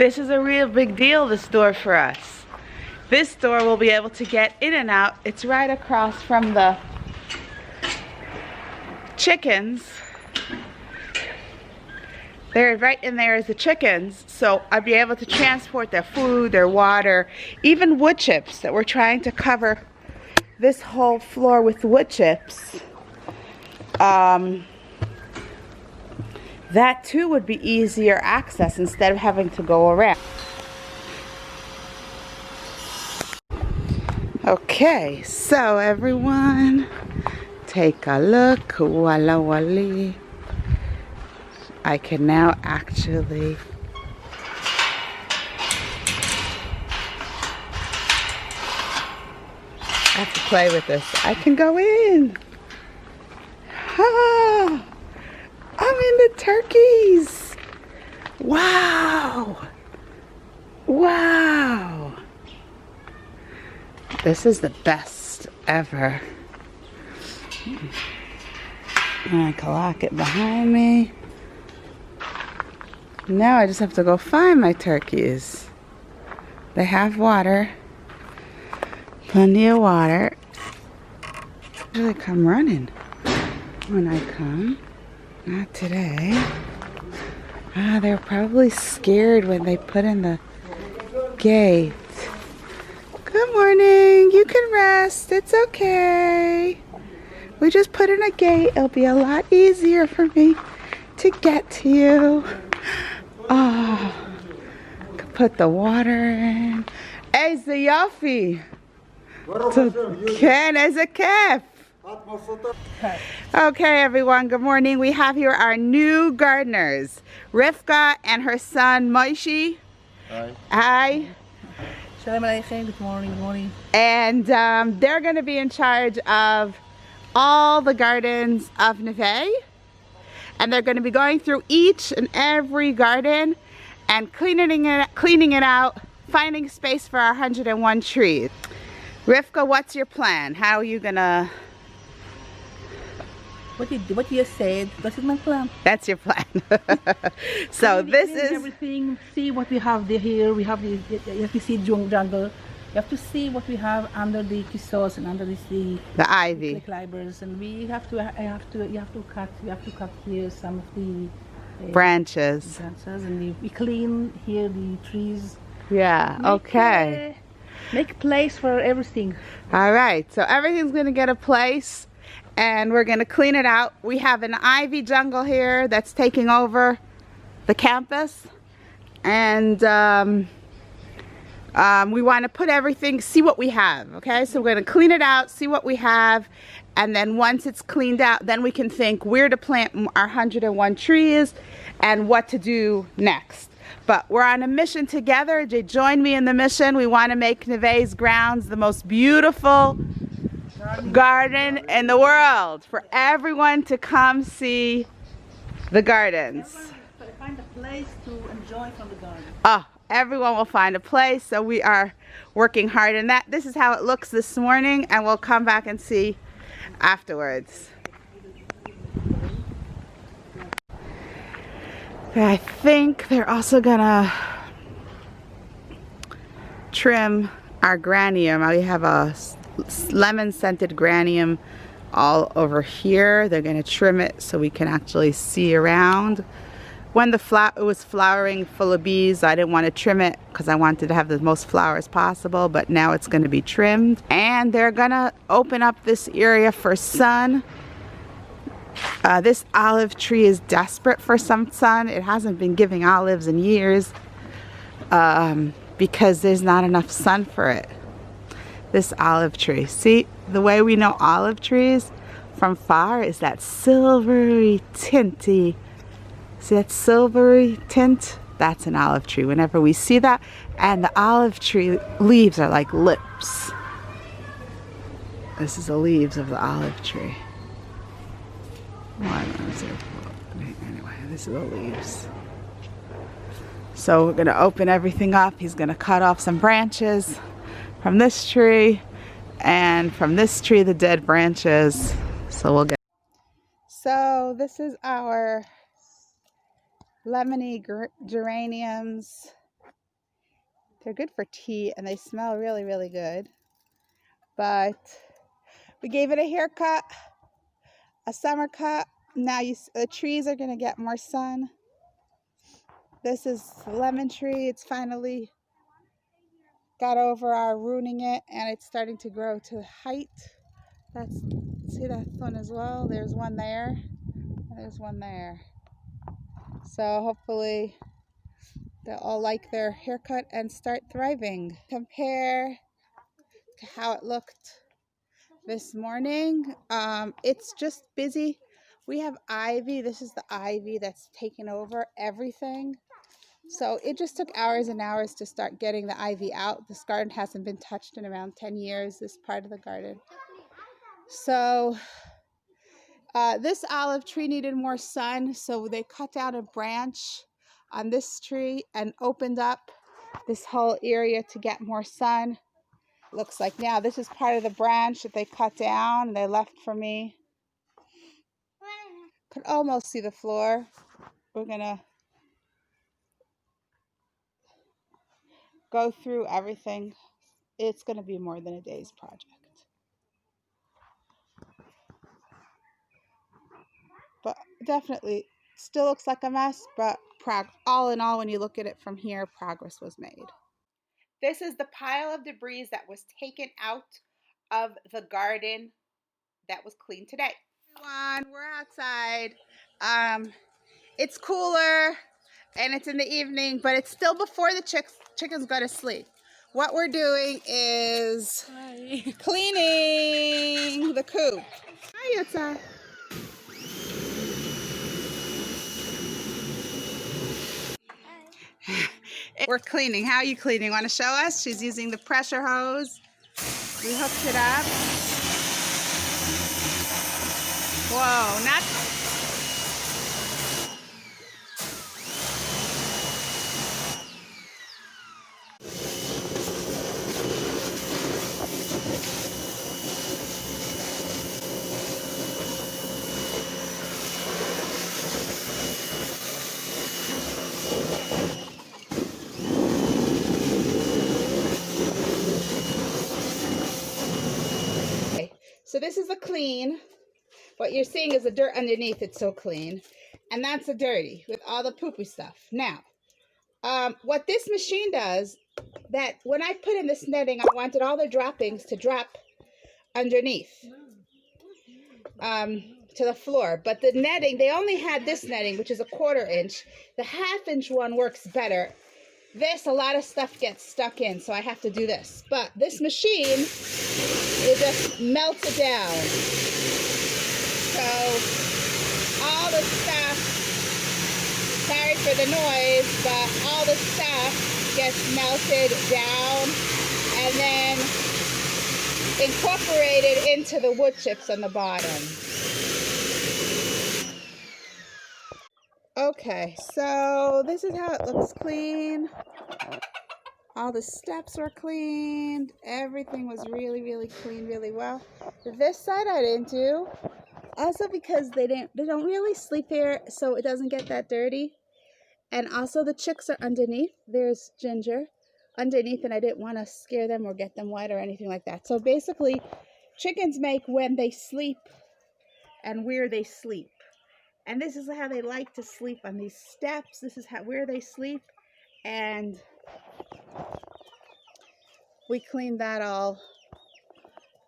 This is a real big deal, this door for us. This door will be able to get in and out. It's right across from the chickens. There, right in there is the chickens, so I'll be able to transport their food, their water, even wood chips that we're trying to cover this whole floor with wood chips. That too would be easier access instead of having to go around. Okay, so everyone, take a look. Walla wally. I can now actually I have to play with this. I can go in. Ah, I'm in the turkeys. Wow. Wow. This is the best ever. And I can lock it behind me. Now I just have to go find my turkeys. They have water. Plenty of water. Usually come running when I come. Not today. They're probably scared when they put in the gate. Good morning. You can rest. It's okay. We just put in a gate. It'll be a lot easier for me to get to you. Oh, put the water in. איזה יופי. כן, איזה כיף. Okay, everyone, good morning. We have here our new gardeners, Rivka and her son, Moishi. Hi. Hi. Shalom Aleichem, good morning, good morning. And they're going to be in charge of all the gardens of Neve. And they're going to be going through each and every garden and cleaning it out, finding space for our 101 trees. Rivka, what's your plan? How are you going to... What you said, that's my plan. That's your plan. So this is... everything, see what we have here. We have the, you have to see jungle. You have to see what we have under the kissos and under the ivy, the climbers, and we have to. You have to cut here some of the branches, and we clean here the trees. Yeah. Okay. Make place for everything. All right. So everything's gonna get a place, and we're gonna clean it out. We have an ivy jungle here that's taking over the campus, and we want to put everything, see what we have, okay? So we're going to clean it out, see what we have, and then once it's cleaned out, then we can think where to plant our 101 trees and what to do next. But we're on a mission together. They joined me in the mission. We want to make Neve's grounds the most beautiful garden in the world for everyone to come see the gardens. Find a place to enjoy from the garden. Oh. Everyone will find a place, so we are working hard in that. This is how it looks this morning, and we'll come back and see afterwards. I think they're also gonna trim our granium. We have a lemon scented granium all over here. They're gonna trim it so we can actually see around. When it was flowering full of bees, I didn't want to trim it because I wanted to have the most flowers possible, but now it's going to be trimmed. And they're going to open up this area for sun. This olive tree is desperate for some sun. It hasn't been giving olives in years because there's not enough sun for it. This olive tree. See, the way we know olive trees from far is that silvery, tinty. See that silvery tint? That's an olive tree. Whenever we see that, and the olive tree leaves are like lips. This is the leaves of the olive tree. Anyway, this is the leaves. So we're gonna open everything up. He's gonna cut off some branches from this tree, and from this tree, the dead branches. So we'll get. So this is our lemony geraniums. They're good for tea and they smell really, really good. But we gave it a haircut, a summer cut. Now the trees are going to get more sun. This is the lemon tree. It's finally got over our ruining it, and it's starting to grow to height. See that one as well? There's one there, and there's one there. So hopefully they'll all like their haircut and start thriving. Compare to how it looked this morning. It's just busy. We have ivy. This is the ivy that's taken over everything. So it just took hours and hours to start getting the ivy out. This garden hasn't been touched in around 10 years, this part of the garden. So this olive tree needed more sun, so they cut down a branch on this tree and opened up this whole area to get more sun. Looks like now this is part of the branch that they cut down and they left for me. Could almost see the floor. We're gonna go through everything. It's gonna be more than a day's project. But definitely still looks like a mess, but all in all, when you look at it from here, progress was made. This is the pile of debris that was taken out of the garden that was cleaned today. Everyone, we're outside. It's cooler and it's in the evening, but it's still before the chickens go to sleep. What we're doing is cleaning the coop. Hi, Yutsa. We're cleaning. How are you cleaning? Want to show us? She's using the pressure hose. We hooked it up. Whoa, not... So this is a clean. What you're seeing is the dirt underneath. It's so clean. And that's the dirty with all the poopy stuff. Now, what this machine does, that when I put in this netting, I wanted all the droppings to drop underneath to the floor. But the netting, they only had this netting, which is a 1/4 inch. The 1/2 inch one works better. This, a lot of stuff gets stuck in, so I have to do this. But this machine, it just melts it down. So all the stuff, sorry for the noise, but all the stuff gets melted down and then incorporated into the wood chips on the bottom. Okay, so this is how it looks clean. All the steps were cleaned. Everything was really, really clean, really well. This side I didn't do. Also because they don't really sleep here, so it doesn't get that dirty. And also the chicks are underneath. There's Ginger underneath, and I didn't want to scare them or get them wet or anything like that. So basically, chickens make when they sleep and where they sleep. And this is how they like to sleep, on these steps. This is where they sleep. And we cleaned that all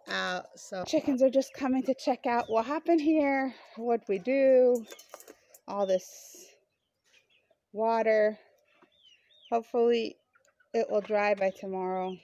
out. So chickens are just coming to check out what happened here, what we do, all this water. Hopefully it will dry by tomorrow.